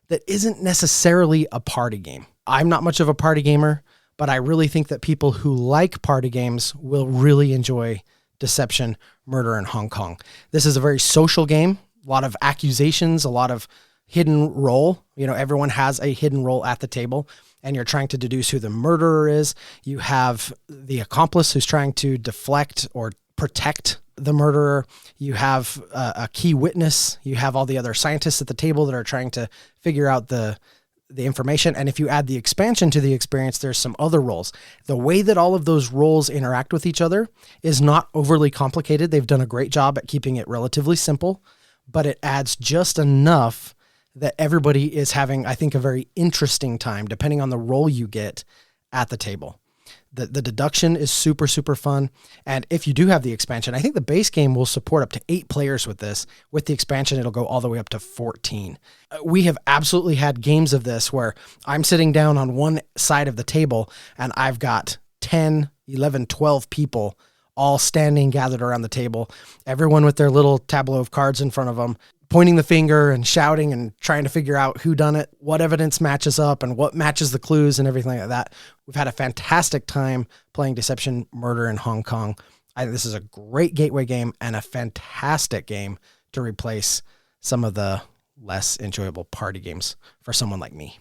[SPEAKER 4] That isn't necessarily a party game. I'm not much of a party gamer, but I really think that people who like party games will really enjoy Deception Murder in Hong Kong. This is a very social game. lot of accusations, a lot of hidden role. You know, everyone has a hidden role at the table, and you're trying to deduce who the murderer is. You have the accomplice who's trying to deflect or protect the murderer. You have a key witness. You have all the other scientists at the table that are trying to figure out the information. And if you add the expansion to the experience, there's some other roles. The way that all of those roles interact with each other is not overly complicated. They've done a great job at keeping it relatively simple, but it adds just enough that everybody is having, I think, a very interesting time, depending on the role you get at the table. The deduction is super, super fun. And if you do have the expansion, I think the base game will support up to 8 players with this. With the expansion, it'll go all the way up to 14. We have absolutely had games of this where I'm sitting down on one side of the table and I've got 10, 11, 12 people all standing, gathered around the table, everyone with their little tableau of cards in front of them, pointing the finger and shouting and trying to figure out who done it, what evidence matches up and what matches the clues and everything like that. We've had a fantastic time playing Deception Murder in Hong Kong. This is a great gateway game and a fantastic game to replace some of the less enjoyable party games for someone like me.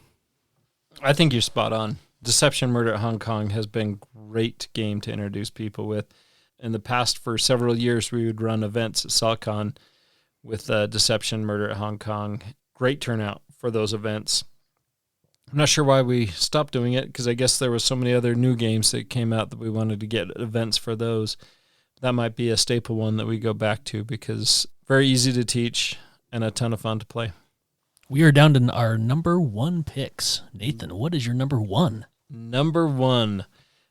[SPEAKER 1] I think you're spot on. Deception Murder at Hong Kong has been a great game to introduce people with. In the past, for several years, we would run events at SaltCon with Deception Murder at Hong Kong. Great turnout for those events. I'm not sure why we stopped doing it, because I guess there was so many other new games that came out that we wanted to get events for those. That might be a staple one that we go back to, because very easy to teach and a ton of fun to play.
[SPEAKER 5] We are down to our number 1 picks. Nathan, what is your number 1?
[SPEAKER 1] Number 1.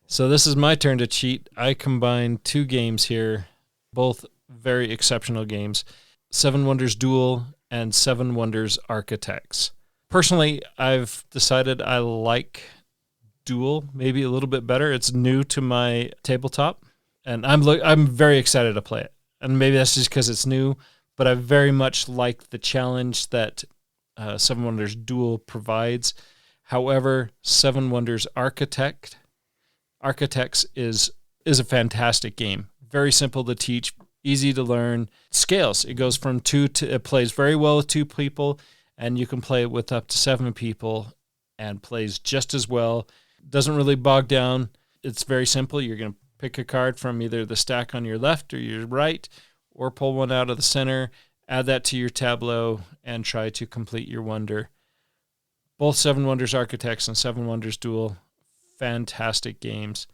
[SPEAKER 1] So this is my turn to cheat. I combined 2 games here, both very exceptional games. 7 Wonders Duel and 7 Wonders Architects. Personally, I've decided I like Duel maybe a little bit better. It's new to my tabletop, and I'm very excited to play it. And maybe that's just because it's new, but I very much like the challenge that 7 Wonders Duel provides. However, 7 Wonders Architects is a fantastic game. Very simple to teach, easy to learn. Scales. It goes from 2 to, it plays very well with 2 people, and you can play it with up to 7 people and plays just as well. Doesn't really bog down. It's very simple. You're going to pick a card from either the stack on your left or your right, or pull one out of the center, add that to your tableau, and try to complete your wonder. Both 7 Wonders Architects and 7 Wonders Duel, fantastic games,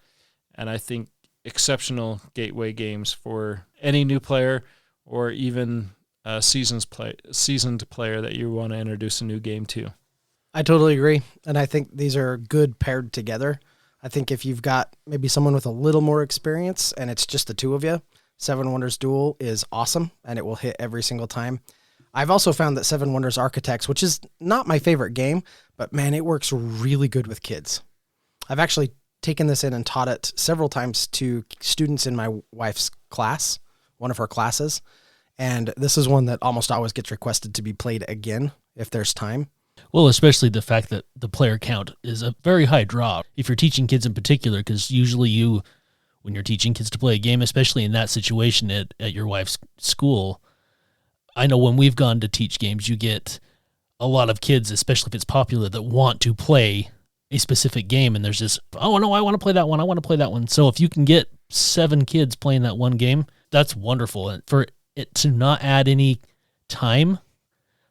[SPEAKER 1] and I think exceptional gateway games for any new player or even a seasoned player that you want to introduce a new game to.
[SPEAKER 4] I totally agree, and I think these are good paired together. I think if you've got maybe someone with a little more experience and it's just the 2 of you, 7 Wonders Duel is awesome, and it will hit every single time. I've also found that 7 Wonders Architects, which is not my favorite game, but man, it works really good with kids. I've actually taken this in and taught it several times to students in my wife's class, one of her classes, and this is one that almost always gets requested to be played again if there's time.
[SPEAKER 5] Well, especially the fact that the player count is a very high draw. If you're teaching kids in particular, because usually when you're teaching kids to play a game, especially in that situation at your wife's school, I know when we've gone to teach games, you get a lot of kids, especially if it's popular, that want to play a specific game, and there's this, oh no, I want to play that one, I want to play that one. So if you can get 7 kids playing that one game, that's wonderful. And for it to not add any time,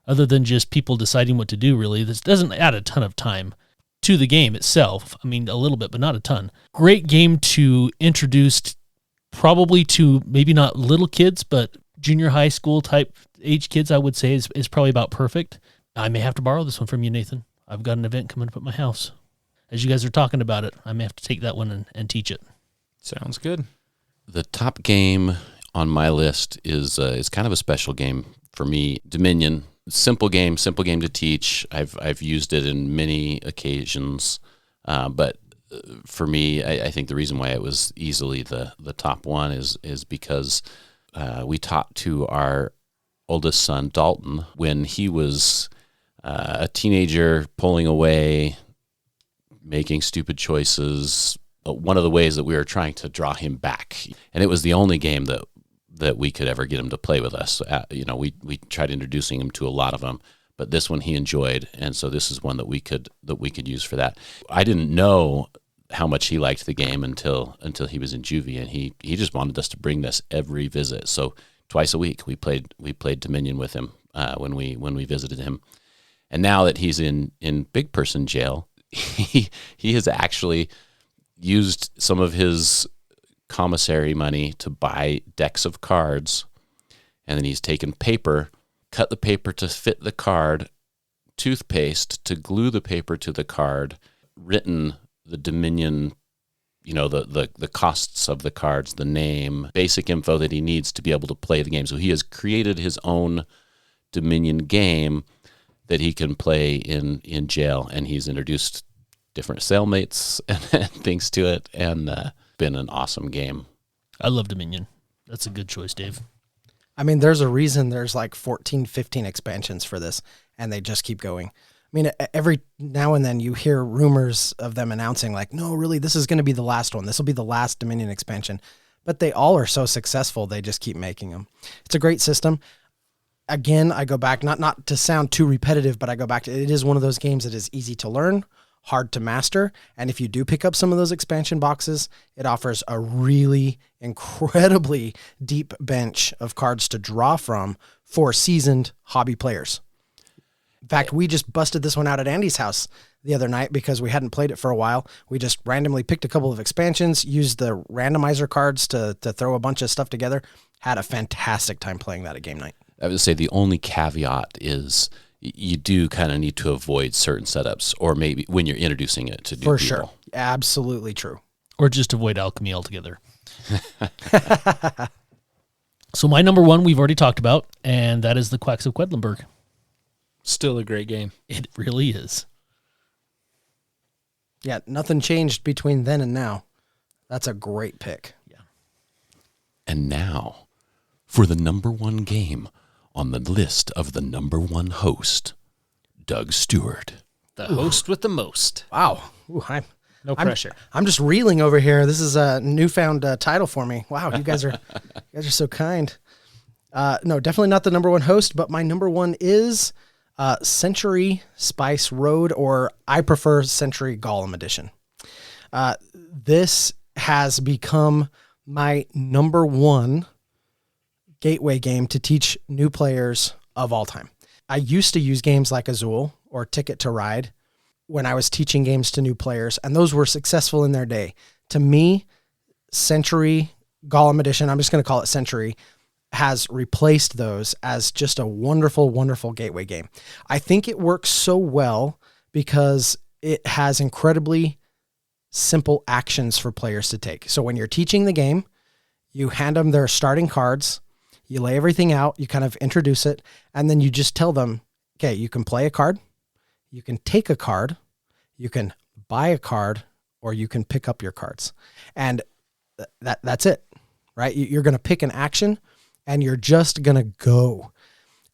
[SPEAKER 5] other than just people deciding what to do, really, this doesn't add a ton of time to the game itself. I mean, a little bit, but not a ton. Great game to introduce probably to maybe not little kids, but junior high school type age kids, I would say is probably about perfect. I may have to borrow this one from you, Nathan. I've got an event coming up at my house. As you guys are talking about it, I may have to take that one and teach it.
[SPEAKER 1] Sounds good.
[SPEAKER 3] The top game on my list is kind of a special game for me. Dominion, simple game to teach. I've used it in many occasions, but for me, I think the reason why it was easily the top one is because we taught to our oldest son Dalton when he was a teenager, pulling away, making stupid choices. One of the ways that we were trying to draw him back, and it was the only game that we could ever get him to play with us. We tried introducing him to a lot of them, but this one he enjoyed, and so this is one that we could use for that. I didn't know how much he liked the game until he was in juvie, and he just wanted us to bring this every visit. So twice a week we played Dominion with him when we visited him. And now that he's in big person jail, he has actually used some of his commissary money to buy decks of cards, and then he's taken paper, cut the paper to fit the card, toothpaste to glue the paper to the card, written the Dominion, the costs of the cards, the name, basic info that he needs to be able to play the game. So he has created his own Dominion game that he can play in jail, and he's introduced different cellmates and things to it, and been an awesome game.
[SPEAKER 5] I love Dominion. That's a good choice, Dave.
[SPEAKER 4] I mean, there's a reason there's like 14, 15 expansions for this, and they just keep going. I mean, every now and then you hear rumors of them announcing like, no, really, this is going to be the last one. This will be the last Dominion expansion. But they all are so successful, they just keep making them. It's a great system. Again, I go back, not to sound too repetitive, but I go back to it is one of those games that is easy to learn, hard to master. And if you do pick up some of those expansion boxes, it offers a really incredibly deep bench of cards to draw from for seasoned hobby players. In fact, we just busted this one out at Andy's house the other night because we hadn't played it for a while. We just randomly picked a couple of expansions, used the randomizer cards to throw a bunch of stuff together. Had a fantastic time playing that at game night.
[SPEAKER 3] I would say the only caveat is you do kind of need to avoid certain setups, or maybe when you're introducing it to new
[SPEAKER 4] For
[SPEAKER 3] people.
[SPEAKER 4] sure. Absolutely true.
[SPEAKER 5] Or just avoid alchemy altogether. So my number one we've already talked about, and that is the Quacks of Quedlinburg.
[SPEAKER 1] Still a great game.
[SPEAKER 5] It really is.
[SPEAKER 4] Yeah, nothing changed between then and now. That's a great pick.
[SPEAKER 5] Yeah.
[SPEAKER 3] And now, for the number one game on the list of the number one host, Doug Stewart.
[SPEAKER 1] The host with the most.
[SPEAKER 4] Wow. Ooh,
[SPEAKER 1] No pressure.
[SPEAKER 4] I'm just reeling over here. This is a newfound title for me. Wow, you guys are so kind. No, definitely not the number one host, but my number one is Century Spice Road, or I prefer Century Golem Edition. This has become my number one gateway game to teach new players of all time. I used to use games like Azul or Ticket to Ride when I was teaching games to new players, and those were successful in their day. To me, Century Golem Edition, I'm just going to call it Century, has replaced those as just a wonderful, wonderful gateway game. I think it works so well because it has incredibly simple actions for players to take. So when you're teaching the game, you hand them their starting cards, you lay everything out, you kind of introduce it, and then you just tell them, okay, you can play a card, you can take a card, you can buy a card, or you can pick up your cards. And that's it, right? You're going to pick an action, and you're just going to go.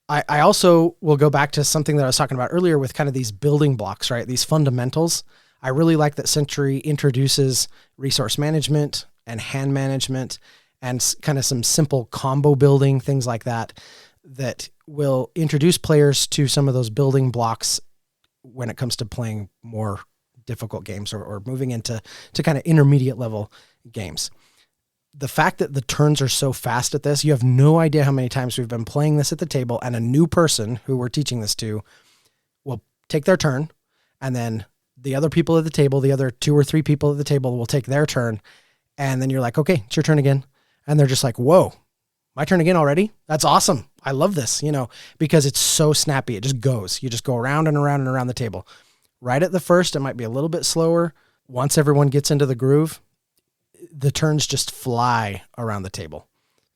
[SPEAKER 4] I also will go back to something that I was talking about earlier with kind of these building blocks, right? These fundamentals. I really like that Century introduces resource management and hand management and kind of some simple combo building, things like that, that will introduce players to some of those building blocks when it comes to playing more difficult games or moving into kind of intermediate level games. The fact that the turns are so fast at this, you have no idea how many times we've been playing this at the table, and a new person who we're teaching this to will take their turn, and then the other people at the table, the other 2 or 3 people at the table will take their turn, and then you're like, okay, it's your turn again. And they're just like, whoa, my turn again already? That's awesome. I love this, because it's so snappy. It just goes. You just go around and around and around the table. Right at the first, it might be a little bit slower. Once everyone gets into the groove, the turns just fly around the table.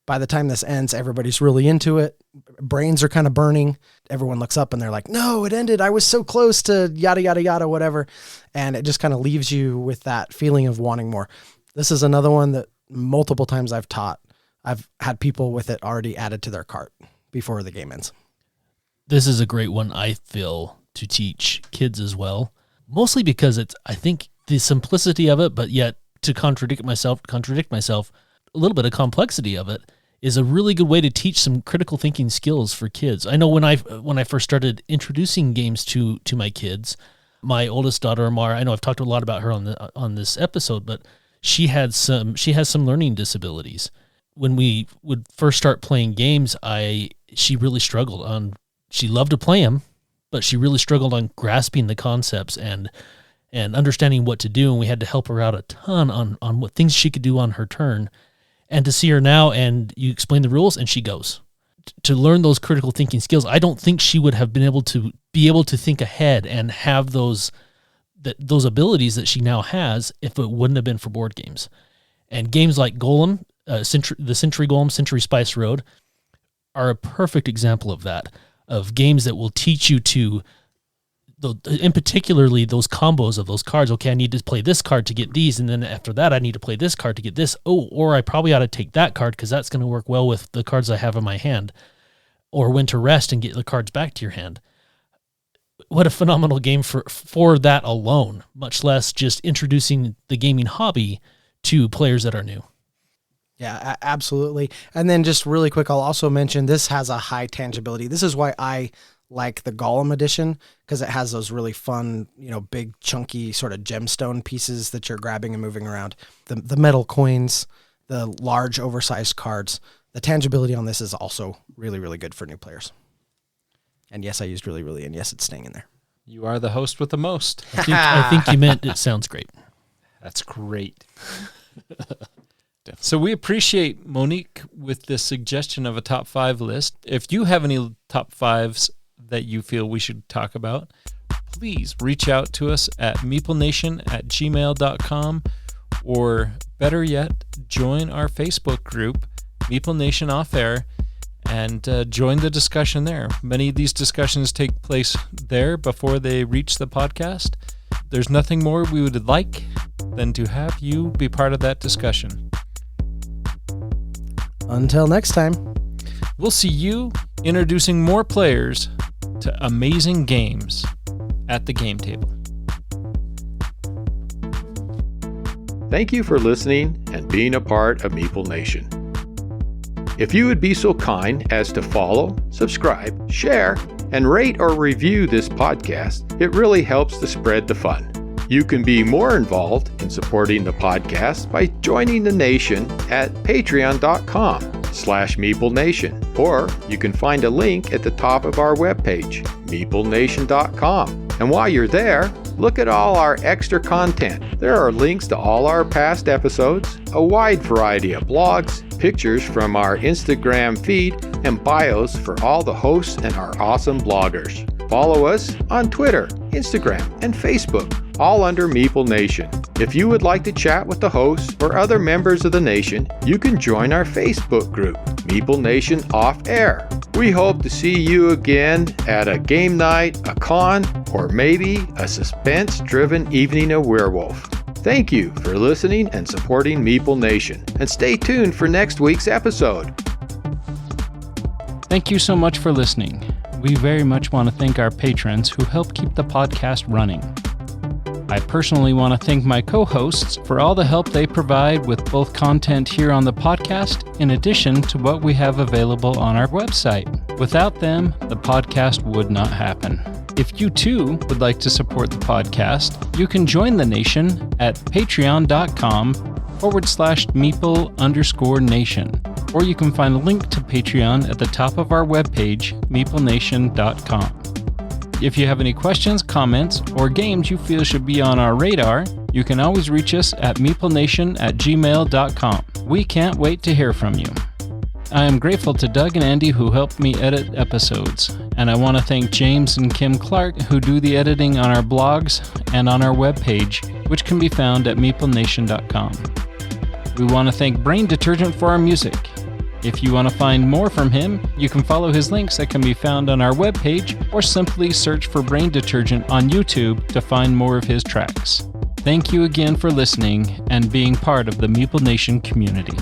[SPEAKER 4] By the time this ends, everybody's really into it. Brains are kind of burning. Everyone looks up and they're like, no, it ended. I was so close to yada, yada, yada, whatever. And it just kind of leaves you with that feeling of wanting more. This is another one that multiple times I've taught. I've had people with it already added to their cart before the game ends.
[SPEAKER 5] This is a great one, I feel, to teach kids as well. Mostly because I think the simplicity of it, but yet to contradict myself, a little bit of complexity of it. is a really good way to teach some critical thinking skills for kids. I know when I first started introducing games to my kids, my oldest daughter Amara, I know I've talked a lot about her on this episode, but she has some learning disabilities. When we would first start playing games, she really struggled on. She loved to play them, but she really struggled on grasping the concepts and understanding what to do. And we had to help her out a ton on what things she could do on her turn. And to see her now, and you explain the rules, and she goes to learn those critical thinking skills. I don't think she would have been able to think ahead and have those abilities that she now has if it wouldn't have been for board games. And games like Golem, the Century Golem, Century Spice Road, are a perfect example of that, of games that will teach you to, in particularly those combos of those cards. Okay, I need to play this card to get these, and then after that, I need to play this card to get this. Oh, or I probably ought to take that card because that's going to work well with the cards I have in my hand. Or when to rest and get the cards back to your hand. What a phenomenal game for that alone, much less just introducing the gaming hobby to players that are new.
[SPEAKER 4] Yeah, absolutely. And then just really quick, I'll also mention this has a high tangibility. This is why I like the Golem edition, because it has those really fun, big chunky sort of gemstone pieces that you're grabbing and moving around. The metal coins, the large oversized cards. The tangibility on this is also really, really good for new players. And yes, I used really, really, and yes, it's staying in there.
[SPEAKER 1] You are the host with the most.
[SPEAKER 5] I think you meant it sounds great.
[SPEAKER 1] That's great. So we appreciate Monique with this suggestion of a top 5 list. If you have any top 5s that you feel we should talk about, please reach out to us at meeplenation@gmail.com, or better yet, join our Facebook group, Meeple Nation Off Air, and join the discussion there. Many of these discussions take place there before they reach the podcast. There's nothing more we would like than to have you be part of that discussion.
[SPEAKER 4] Until next time,
[SPEAKER 1] we'll see you introducing more players to amazing games at the game table.
[SPEAKER 2] Thank you for listening and being a part of Meeple Nation. If you would be so kind as to follow, subscribe, share, and rate or review this podcast, it really helps to spread the fun. You can be more involved in supporting the podcast by joining the nation at patreon.com/MeepleNation, or you can find a link at the top of our webpage, meeplenation.com. And while you're there, look at all our extra content. There are links to all our past episodes, a wide variety of blogs, pictures from our Instagram feed, and bios for all the hosts and our awesome bloggers. Follow us on Twitter, Instagram, and Facebook, all under Meeple Nation. If you would like to chat with the hosts or other members of the nation, you can join our Facebook group, Meeple Nation Off Air. We hope to see you again at a game night, a con, or maybe a suspense-driven evening of Werewolf. Thank you for listening and supporting Meeple Nation, and stay tuned for next week's episode.
[SPEAKER 6] Thank you so much for listening. We very much want to thank our patrons who help keep the podcast running. I personally want to thank my co-hosts for all the help they provide with both content here on the podcast, in addition to what we have available on our website. Without them, the podcast would not happen. If you too would like to support the podcast, you can join the nation at patreon.com/Meeple_nation. Or you can find a link to Patreon at the top of our webpage, meeplenation.com. If you have any questions, comments, or games you feel should be on our radar, you can always reach us at meeplenation@gmail.com. We can't wait to hear from you. I am grateful to Doug and Andy who helped me edit episodes, and I want to thank James and Kim Clark who do the editing on our blogs and on our webpage, which can be found at meeplenation.com. We want to thank Brain Detergent for our music. If you want to find more from him, you can follow his links that can be found on our webpage, or simply search for Brain Detergent on YouTube to find more of his tracks. Thank you again for listening and being part of the Meeple Nation community.